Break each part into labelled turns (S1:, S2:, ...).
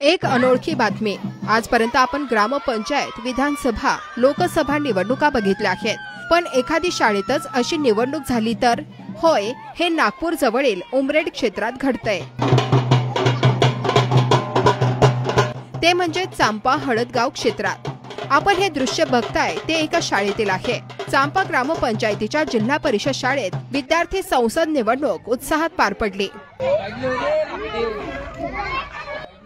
S1: एक अनोळखी बातमी। आजपर्यंत आपण ग्रामपंचायत, विधानसभा, लोकसभा निवडणुका बघितल्या आहेत, पण एखादी शाळेतच अशी निवडणूक झाली तर? होय, हे नागपूर जवळील उमरेड क्षेत्रात घडतंय। ते म्हणजे चांपा हळदगाव क्षेत्रात। आपण हे दृश्य बघताय ते एका शाळेतील आहे। चांपा ग्रामपंचायतीच्या जिल्हा परिषद शाळेत विद्यार्थी संसद निवडणूक उत्साहात पार पडली।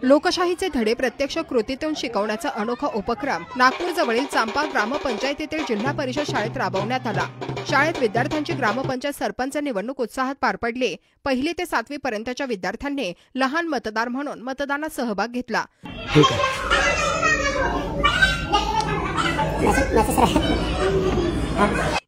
S1: लोकशाहीचे धडे प्रत्यक्ष कृतीतून शिकवण्याचा अनोखा उपक्रम नागपूर जवळील चांपा ग्रामपंचायतीतील जिल्हा परिषद शाळेत राबवण्यात आला। शाळेत विद्यार्थ्यांची ग्रामपंचायत सरपंच निवडणूक उत्साहात पार पडली। 1ली ते 7वी पर्यंतच्या विद्यार्थ्यांनी लहान मतदार म्हणून मतदानात सहभाग घेतला।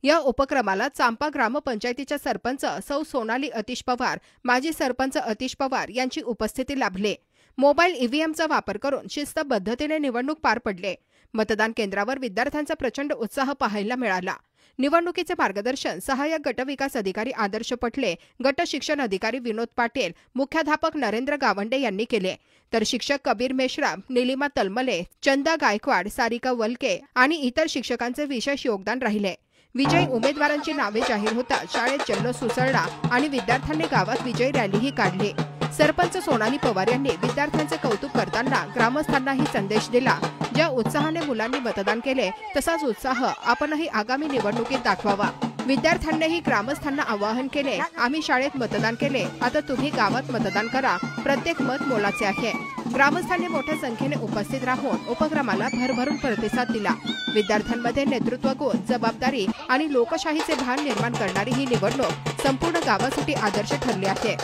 S1: या उपक्रमाला चांपा ग्रामपंचायतीच्या सरपंच सौ सोनाली अतिश पवार, माजी सरपंच अतिश पवार यांची उपस्थिती लाभली। मोबाईल ईव्हीएमचा वापर करून शिस्तबद्धतेने निवडणूक पार पडले। मतदान केंद्रावर विद्यार्थ्यांचा प्रचंड उत्साह पाहायला मिळाला। निवडणुकीचे मार्गदर्शन सहाय्यक गटविकास अधिकारी आदर्श पटले, गट शिक्षण अधिकारी विनोद पाटील, मुख्याध्यापक नरेंद्र गावंडे यांनी केले, तर शिक्षक कबीर मेश्राम, निलिमा तलमले, चंदा गायकवाड, सारिका वलके आणि इतर शिक्षकांचे विशेष योगदान राहिले। विजयी उमेदवारांची नावे जाहीर होताच शाळेत जल्लोष उसळला आणि विद्यार्थ्यांनी गावात विजयी रॅलीही काढली। सरपंच सोनाली पवार यांनी विद्यार्थ्यांचे कौतुक करताना ग्रामस्थांनाही संदेश दिला। ज्या उत्साहाने मुलांनी मतदान केले तसाच उत्साह आपणही आगामी निवडणुकीत दाखवावा। विद्यार्थ्यांनीही ग्रामस्थांना आवाहन केले, आम्ही शाळेत मतदान केले, आता तुम्ही गावात मतदान करा, प्रत्येक मत मोलाचे आहे। ग्रामस्थांनी मोठ्या संख्येने उपस्थित राहून उपक्रमाला भरभरून प्रतिसाद दिला। विद्यार्थ्यांमध्ये नेतृत्व गुण, जबाबदारी आणि लोकशाहीचे भान निर्माण करणारी ही निवडणूक संपूर्ण गावासाठी आदर्श ठरली आहे।